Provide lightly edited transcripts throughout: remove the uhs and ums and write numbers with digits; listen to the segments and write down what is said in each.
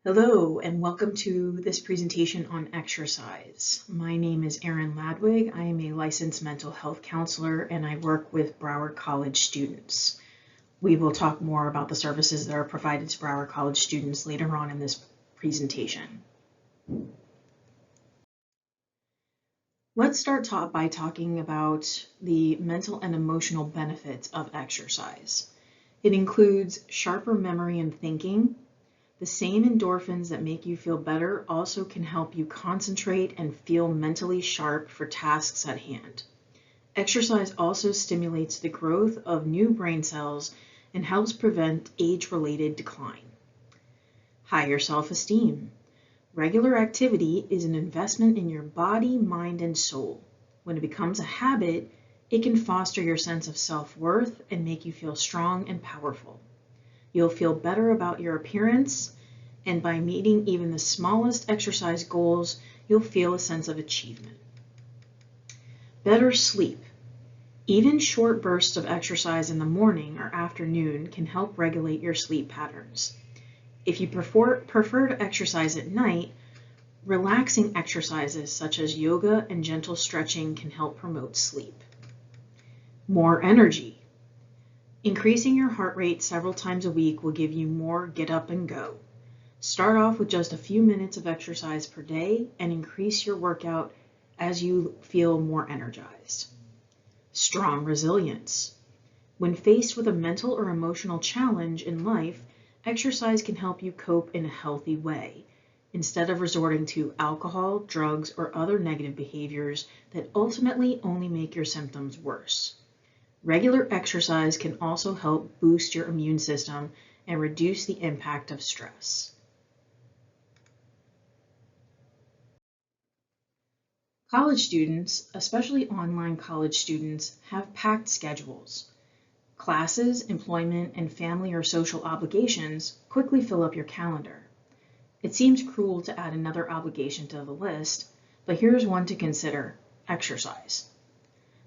Hello, and welcome to this presentation on exercise. My name is Erin Ladwig. I am a licensed mental health counselor, and I work with Broward College students. We will talk more about the services that are provided to Broward College students later on in this presentation. Let's start by talking about the mental and emotional benefits of exercise. It includes sharper memory and thinking. The same endorphins that make you feel better also can help you concentrate and feel mentally sharp for tasks at hand. Exercise also stimulates the growth of new brain cells and helps prevent age-related decline. Higher self-esteem. Regular activity is an investment in your body, mind, and soul. When it becomes a habit, it can foster your sense of self-worth and make you feel strong and powerful. You'll feel better about your appearance, and by meeting even the smallest exercise goals, you'll feel a sense of achievement. Better sleep. Even short bursts of exercise in the morning or afternoon can help regulate your sleep patterns. If you prefer to exercise at night, relaxing exercises such as yoga and gentle stretching can help promote sleep. More energy. Increasing your heart rate several times a week will give you more get up and go. Start off with just a few minutes of exercise per day and increase your workout as you feel more energized. Strong resilience. When faced with a mental or emotional challenge in life, exercise can help you cope in a healthy way, instead of resorting to alcohol, drugs, or other negative behaviors that ultimately only make your symptoms worse. Regular exercise can also help boost your immune system and reduce the impact of stress. College students, especially online college students, have packed schedules. Classes, employment, and family or social obligations quickly fill up your calendar. It seems cruel to add another obligation to the list, but here's one to consider: exercise.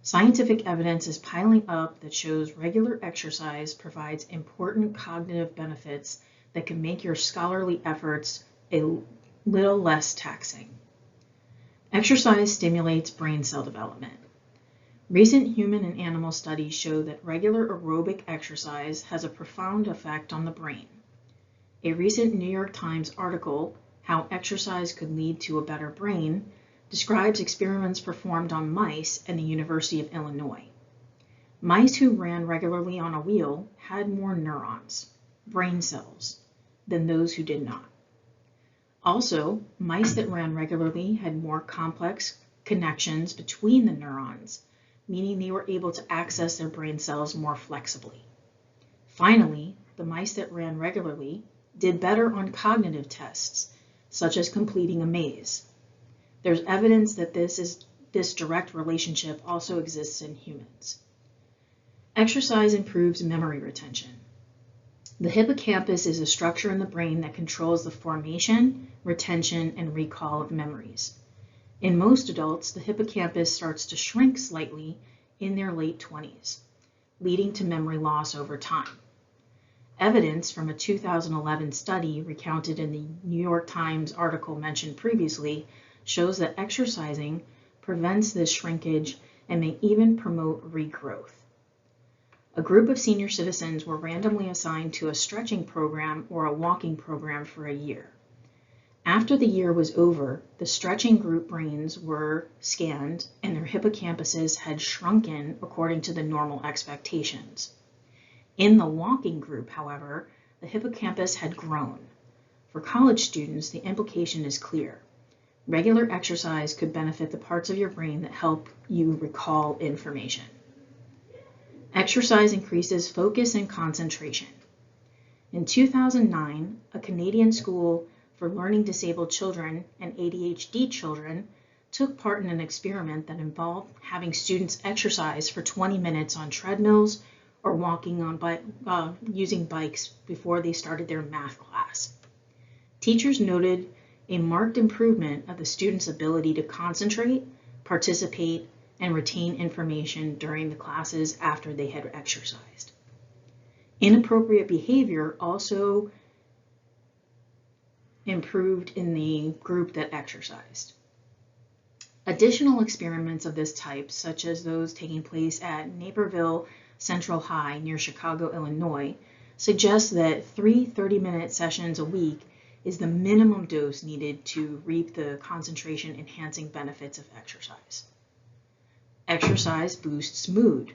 Scientific evidence is piling up that shows regular exercise provides important cognitive benefits that can make your scholarly efforts a little less taxing. Exercise stimulates brain cell development. Recent human and animal studies show that regular aerobic exercise has a profound effect on the brain. A recent New York Times article, How Exercise Could Lead to a Better Brain, describes experiments performed on mice at the University of Illinois. Mice who ran regularly on a wheel had more neurons, brain cells, than those who did not. Also, mice that ran regularly had more complex connections between the neurons, meaning they were able to access their brain cells more flexibly. Finally, the mice that ran regularly did better on cognitive tests, such as completing a maze. There's evidence that this direct relationship also exists in humans. Exercise improves memory retention. The hippocampus is a structure in the brain that controls the formation, retention, and recall of memories. In most adults, the hippocampus starts to shrink slightly in their late 20s, leading to memory loss over time. Evidence from a 2011 study recounted in the New York Times article mentioned previously shows that exercising prevents this shrinkage and may even promote regrowth. A group of senior citizens were randomly assigned to a stretching program or a walking program for a year. After the year was over, the stretching group brains were scanned and their hippocampuses had shrunken according to the normal expectations. In the walking group, however, the hippocampus had grown. For college students, the implication is clear. Regular exercise could benefit the parts of your brain that help you recall information. Exercise increases focus and concentration. In 2009, a Canadian school for learning disabled children and ADHD children took part in an experiment that involved having students exercise for 20 minutes on treadmills or walking on using bikes before they started their math class. Teachers noted a marked improvement of the students' ability to concentrate, participate, and retain information during the classes after they had exercised. Inappropriate behavior also improved in the group that exercised. Additional experiments of this type, such as those taking place at Naperville Central High near Chicago, Illinois, suggest that 3 30-minute sessions a week is the minimum dose needed to reap the concentration-enhancing benefits of exercise. Exercise boosts mood.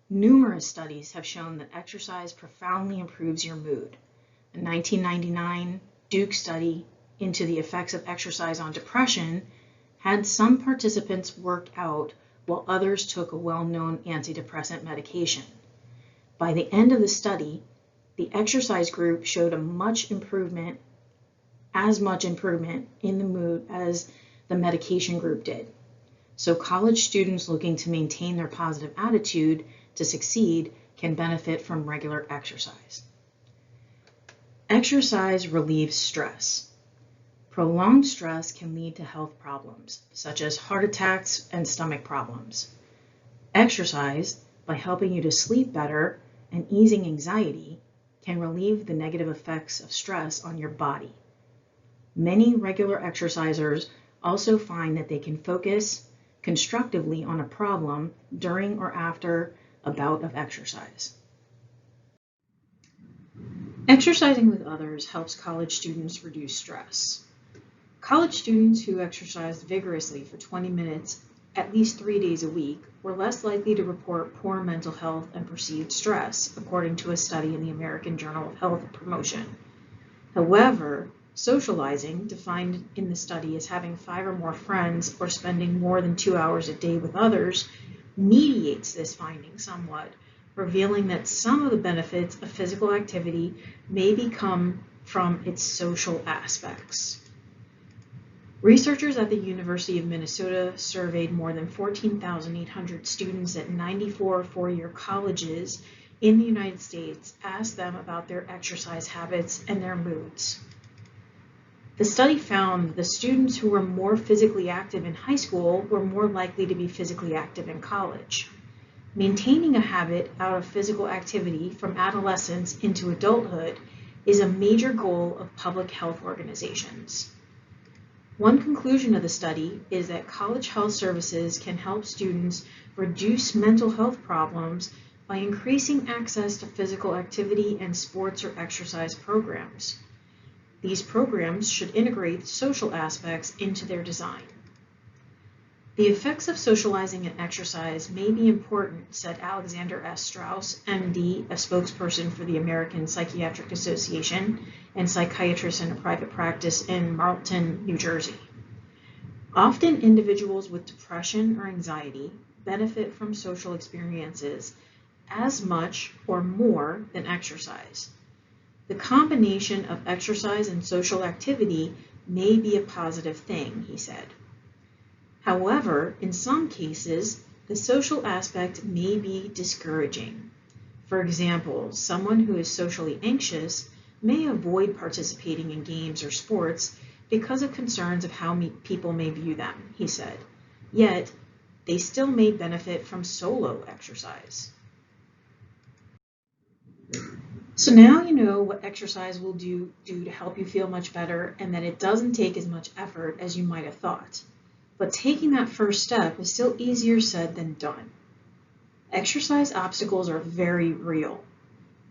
Numerous studies have shown that exercise profoundly improves your mood. A 1999 Duke study into the effects of exercise on depression had some participants work out while others took a well-known antidepressant medication. By the end of the study, the exercise group showed as much improvement in the mood as the medication group did. So college students looking to maintain their positive attitude to succeed can benefit from regular exercise. Exercise relieves stress. Prolonged stress can lead to health problems, such as heart attacks and stomach problems. Exercise, by helping you to sleep better and easing anxiety, can relieve the negative effects of stress on your body. Many regular exercisers also find that they can focus constructively on a problem during or after a bout of exercise. Exercising with others helps college students reduce stress. College students who exercised vigorously for 20 minutes at least 3 days a week were less likely to report poor mental health and perceived stress, according to a study in the American Journal of Health and Promotion. However, socializing, defined in the study as having 5 or more friends or spending more than 2 hours a day with others, mediates this finding somewhat, revealing that some of the benefits of physical activity may come from its social aspects. Researchers at the University of Minnesota surveyed more than 14,800 students at 94 four-year colleges in the United States, asked them about their exercise habits and their moods. The study found that the students who were more physically active in high school were more likely to be physically active in college. Maintaining a habit out of physical activity from adolescence into adulthood is a major goal of public health organizations. One conclusion of the study is that college health services can help students reduce mental health problems by increasing access to physical activity and sports or exercise programs. These programs should integrate social aspects into their design. The effects of socializing and exercise may be important, said Alexander S. Strauss, MD, a spokesperson for the American Psychiatric Association and psychiatrist in a private practice in Marlton, New Jersey. Often individuals with depression or anxiety benefit from social experiences as much or more than exercise. The combination of exercise and social activity may be a positive thing, he said. However, in some cases, the social aspect may be discouraging. For example, someone who is socially anxious may avoid participating in games or sports because of concerns of how people may view them, he said. Yet, they still may benefit from solo exercise. So now you know what exercise will do to help you feel much better, and that it doesn't take as much effort as you might have thought. But taking that first step is still easier said than done. Exercise obstacles are very real,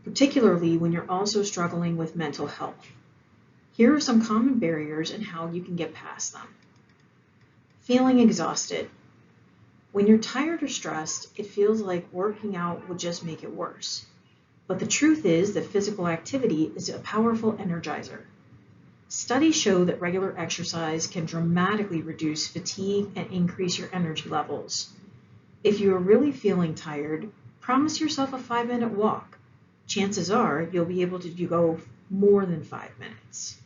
particularly when you're also struggling with mental health. Here are some common barriers and how you can get past them. Feeling exhausted. When you're tired or stressed, it feels like working out will just make it worse. But the truth is that physical activity is a powerful energizer. Studies show that regular exercise can dramatically reduce fatigue and increase your energy levels. If you are really feeling tired, promise yourself a 5-minute walk. Chances are you'll be able to go more than 5 minutes.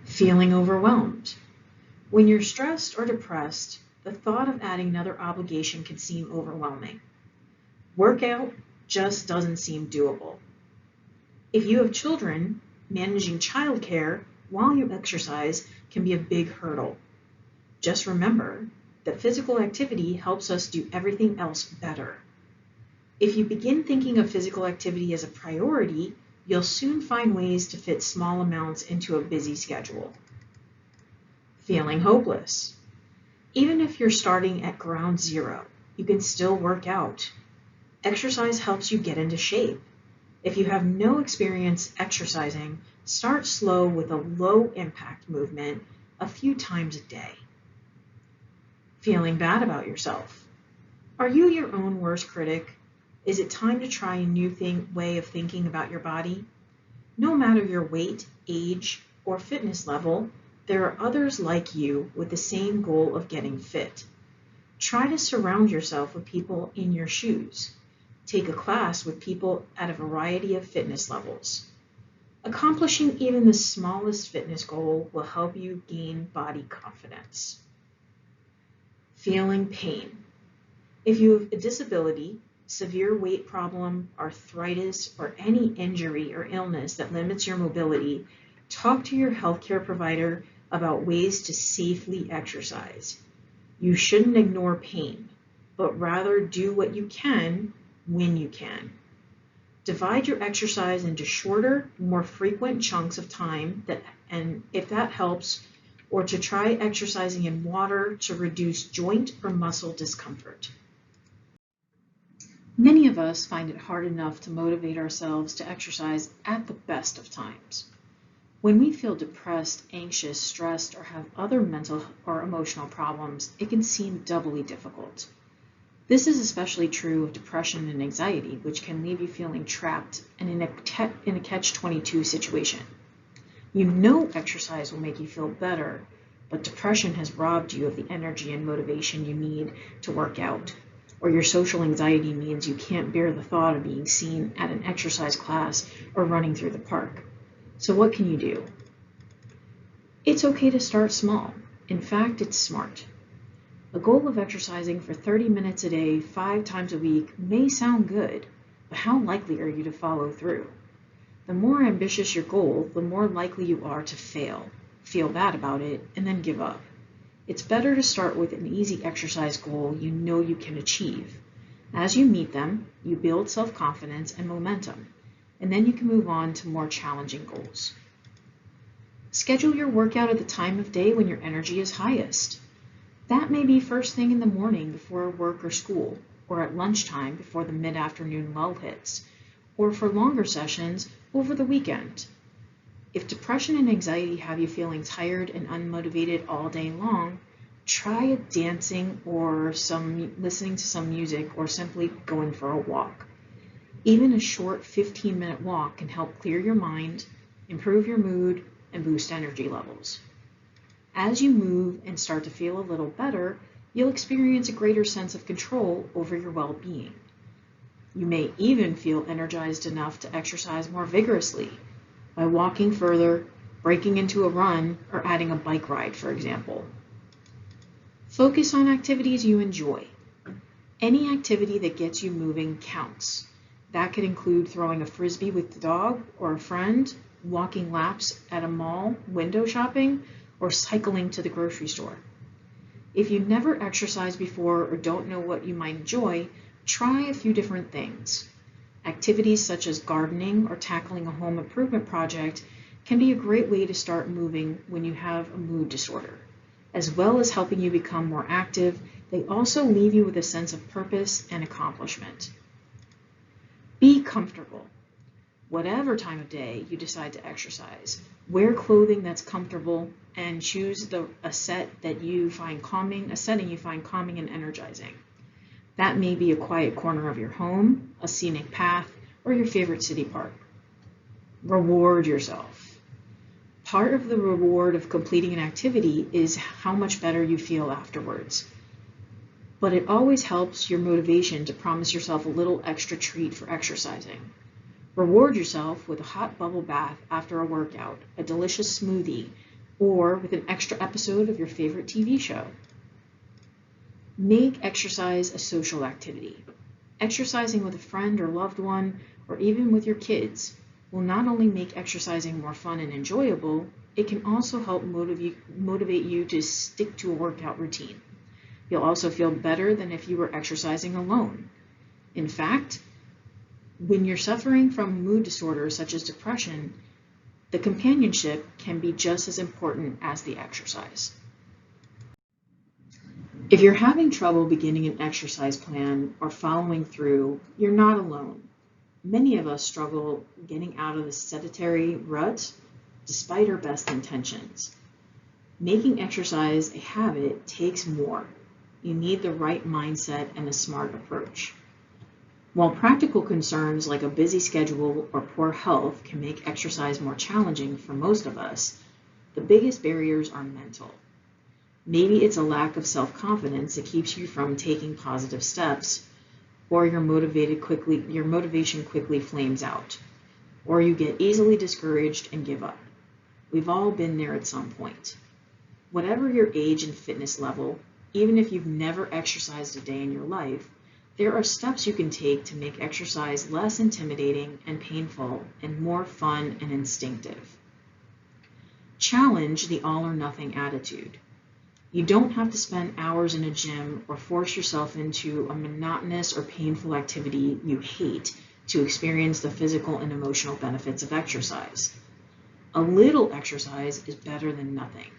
Feeling overwhelmed. When you're stressed or depressed, the thought of adding another obligation can seem overwhelming. Workout just doesn't seem doable. If you have children, managing childcare while you exercise can be a big hurdle. Just remember that physical activity helps us do everything else better. If you begin thinking of physical activity as a priority, you'll soon find ways to fit small amounts into a busy schedule. Feeling hopeless. Even if you're starting at ground zero, you can still work out. Exercise helps you get into shape. If you have no experience exercising, start slow with a low impact movement a few times a day. Feeling bad about yourself. Are you your own worst critic? Is it time to try a new way of thinking about your body? No matter your weight, age, or fitness level, there are others like you with the same goal of getting fit. Try to surround yourself with people in your shoes. Take a class with people at a variety of fitness levels. Accomplishing even the smallest fitness goal will help you gain body confidence. Feeling pain. If you have a disability, severe weight problem, arthritis, or any injury or illness that limits your mobility, talk to your healthcare provider about ways to safely exercise. You shouldn't ignore pain, but rather do what you can when you can. Divide your exercise into shorter, more frequent chunks of time, and if that helps, or to try exercising in water to reduce joint or muscle discomfort. Many of us find it hard enough to motivate ourselves to exercise at the best of times. When we feel depressed, anxious, stressed, or have other mental or emotional problems, it can seem doubly difficult. This is especially true of depression and anxiety, which can leave you feeling trapped and in a catch-22 situation. You know exercise will make you feel better, but depression has robbed you of the energy and motivation you need to work out, or your social anxiety means you can't bear the thought of being seen at an exercise class or running through the park. So what can you do? It's okay to start small. In fact, it's smart. A goal of exercising for 30 minutes a day, 5 times a week may sound good, but how likely are you to follow through? The more ambitious your goal, the more likely you are to fail, feel bad about it, and then give up. It's better to start with an easy exercise goal you know you can achieve. As you meet them, you build self-confidence and momentum, and then you can move on to more challenging goals. Schedule your workout at the time of day when your energy is highest. That may be first thing in the morning before work or school, or at lunchtime before the mid-afternoon lull hits, or for longer sessions over the weekend. If depression and anxiety have you feeling tired and unmotivated all day long, try dancing or listening to some music or simply going for a walk. Even a short 15-minute walk can help clear your mind, improve your mood, and boost energy levels. As you move and start to feel a little better, you'll experience a greater sense of control over your well-being. You may even feel energized enough to exercise more vigorously by walking further, breaking into a run, or adding a bike ride, for example. Focus on activities you enjoy. Any activity that gets you moving counts. That could include throwing a frisbee with the dog or a friend, walking laps at a mall, window shopping, or cycling to the grocery store. If you've never exercised before or don't know what you might enjoy, try a few different things. Activities such as gardening or tackling a home improvement project can be a great way to start moving when you have a mood disorder. As well as helping you become more active, they also leave you with a sense of purpose and accomplishment. Be comfortable. Whatever time of day you decide to exercise, wear clothing that's comfortable and choose a setting you find calming and energizing. That may be a quiet corner of your home, a scenic path, or your favorite city park. Reward yourself. Part of the reward of completing an activity is how much better you feel afterwards. But it always helps your motivation to promise yourself a little extra treat for exercising. Reward yourself with a hot bubble bath after a workout, a delicious smoothie, or with an extra episode of your favorite TV show. Make exercise a social activity. Exercising with a friend or loved one, or even with your kids, will not only make exercising more fun and enjoyable, it can also help motivate you to stick to a workout routine. You'll also feel better than if you were exercising alone. In fact, When you're suffering from mood disorders such as depression, the companionship can be just as important as the exercise. If you're having trouble beginning an exercise plan or following through, you're not alone. Many of us struggle getting out of the sedentary rut despite our best intentions. Making exercise a habit takes more. You need the right mindset and a smart approach. While practical concerns like a busy schedule or poor health can make exercise more challenging for most of us, the biggest barriers are mental. Maybe it's a lack of self-confidence that keeps you from taking positive steps, or your motivation quickly flames out, or you get easily discouraged and give up. We've all been there at some point. Whatever your age and fitness level, even if you've never exercised a day in your life, there are steps you can take to make exercise less intimidating and painful and more fun and instinctive. Challenge the all or nothing attitude. You don't have to spend hours in a gym or force yourself into a monotonous or painful activity you hate to experience the physical and emotional benefits of exercise. A little exercise is better than nothing.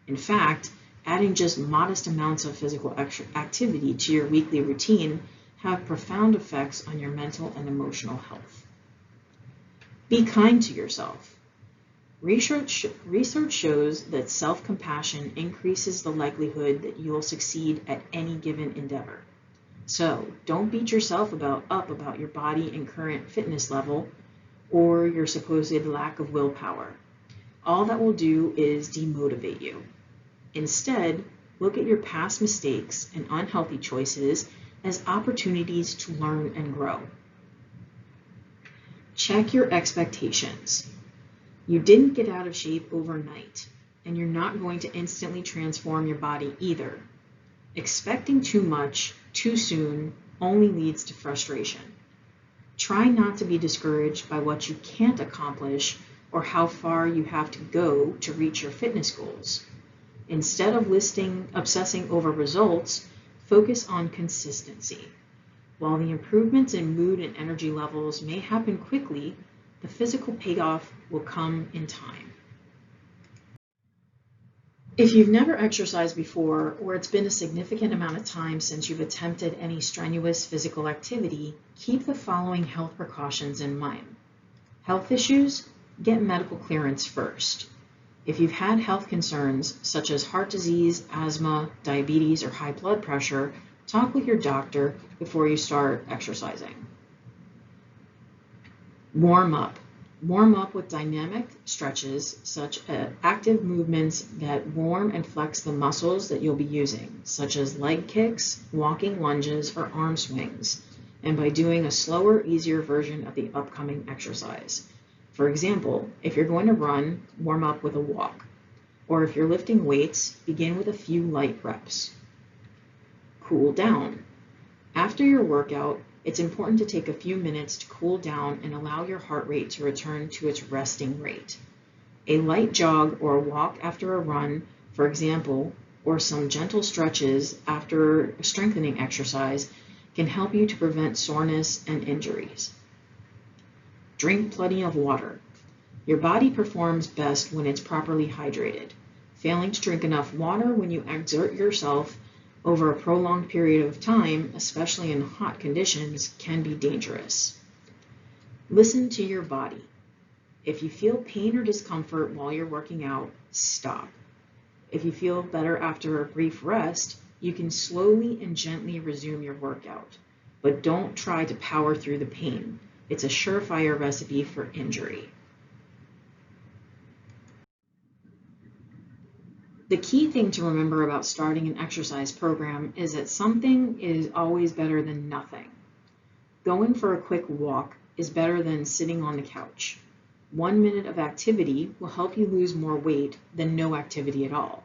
In fact, adding just modest amounts of physical activity to your weekly routine have profound effects on your mental and emotional health. Be kind to yourself. Research shows that self-compassion increases the likelihood that you'll succeed at any given endeavor. So don't beat yourself up about your body and current fitness level or your supposed lack of willpower. All that will do is demotivate you. Instead, look at your past mistakes and unhealthy choices as opportunities to learn and grow. Check your expectations. You didn't get out of shape overnight, and you're not going to instantly transform your body either. Expecting too much, too soon, only leads to frustration. Try not to be discouraged by what you can't accomplish or how far you have to go to reach your fitness goals. Instead of obsessing over results, focus on consistency. While the improvements in mood and energy levels may happen quickly, the physical payoff will come in time. If you've never exercised before, or it's been a significant amount of time since you've attempted any strenuous physical activity, keep the following health precautions in mind. Health issues? Get medical clearance first. If you've had health concerns such as heart disease, asthma, diabetes, or high blood pressure, talk with your doctor before you start exercising. Warm up. Warm up with dynamic stretches, such as active movements that warm and flex the muscles that you'll be using, such as leg kicks, walking lunges, or arm swings, and by doing a slower, easier version of the upcoming exercise. For example, if you're going to run, warm up with a walk. Or if you're lifting weights, begin with a few light reps. Cool down. After your workout, it's important to take a few minutes to cool down and allow your heart rate to return to its resting rate. A light jog or a walk after a run, for example, or some gentle stretches after a strengthening exercise can help you to prevent soreness and injuries. Drink plenty of water. Your body performs best when it's properly hydrated. Failing to drink enough water when you exert yourself over a prolonged period of time, especially in hot conditions, can be dangerous. Listen to your body. If you feel pain or discomfort while you're working out, stop. If you feel better after a brief rest, you can slowly and gently resume your workout. But don't try to power through the pain. It's a surefire recipe for injury. The key thing to remember about starting an exercise program is that something is always better than nothing. Going for a quick walk is better than sitting on the couch. 1 minute of activity will help you lose more weight than no activity at all.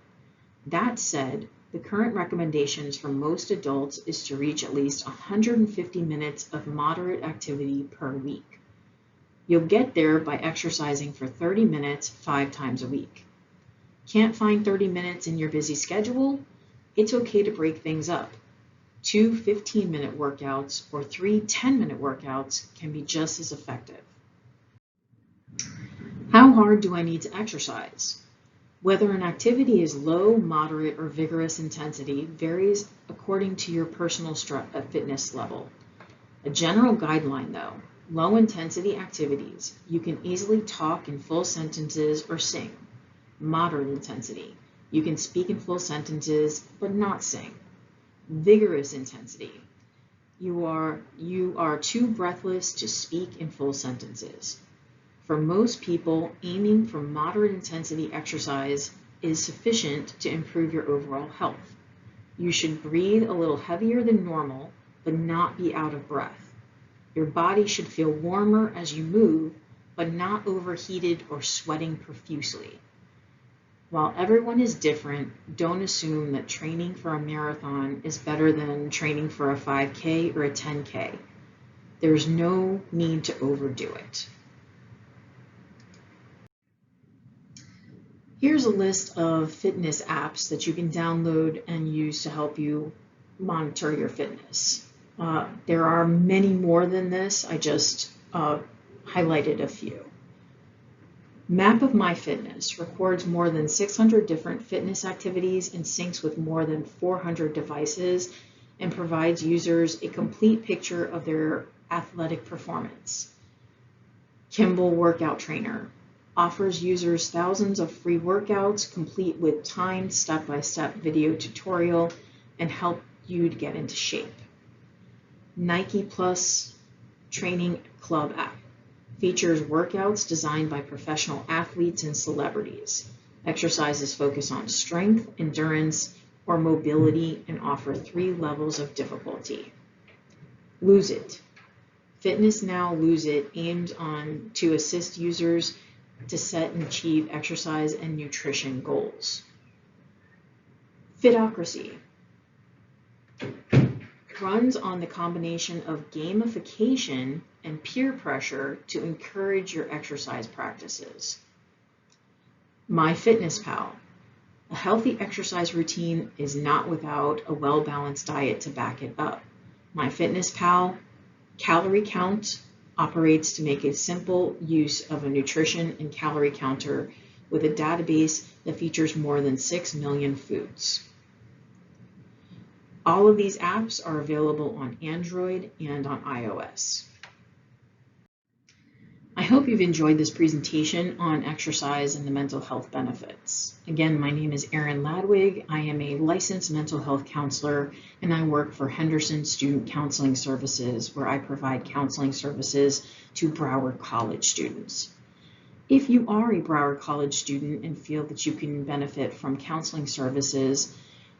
That said, the current recommendations for most adults is to reach at least 150 minutes of moderate activity per week. You'll get there by exercising for 30 minutes 5 times a week. Can't find 30 minutes in your busy schedule? It's okay to break things up. 2 15-minute workouts or 3 10-minute workouts can be just as effective. How hard do I need to exercise? Whether an activity is low, moderate, or vigorous intensity varies according to your personal fitness level. A general guideline though, low intensity activities, you can easily talk in full sentences or sing. Moderate intensity, you can speak in full sentences but not sing. Vigorous intensity, you are too breathless to speak in full sentences. For most people, aiming for moderate intensity exercise is sufficient to improve your overall health. You should breathe a little heavier than normal, but not be out of breath. Your body should feel warmer as you move, but not overheated or sweating profusely. While everyone is different, don't assume that training for a marathon is better than training for a 5K or a 10K. There's no need to overdo it. Here's a list of fitness apps that you can download and use to help you monitor your fitness. There are many more than this. I just highlighted a few. Map of My Fitness records more than 600 different fitness activities and syncs with more than 400 devices and provides users a complete picture of their athletic performance. Kimball Workout Trainer offers users thousands of free workouts complete with timed step-by-step video tutorial and help you to get into shape. Nike Plus Training Club app features workouts designed by professional athletes and celebrities. Exercises focus on strength, endurance, or mobility and offer 3 levels of difficulty. Lose It. Fitness Now Lose It aims to assist users to set and achieve exercise and nutrition goals. Fitocracy runs on the combination of gamification and peer pressure to encourage your exercise practices. MyFitnessPal. A healthy exercise routine is not without a well-balanced diet to back it up. MyFitnessPal Calorie Count operates to make a simple use of a nutrition and calorie counter with a database that features more than 6 million foods. All of these apps are available on Android and on iOS. I hope you've enjoyed this presentation on exercise and the mental health benefits. Again, my name is Erin Ladwig. I am a licensed mental health counselor, and I work for Henderson Student Counseling Services, where I provide counseling services to Broward College students. If you are a Broward College student and feel that you can benefit from counseling services,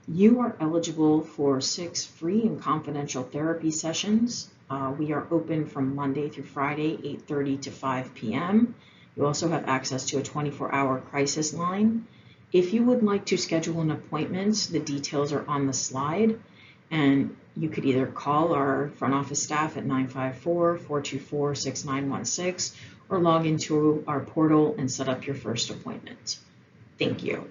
you are eligible for 6 free and confidential therapy sessions. We are open from Monday through Friday, 8:30 to 5 p.m. You also have access to a 24-hour crisis line. If you would like to schedule an appointment, the details are on the slide, and you could either call our front office staff at 954-424-6916 or log into our portal and set up your first appointment. Thank you.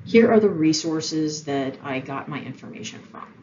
Here are the resources that I got my information from.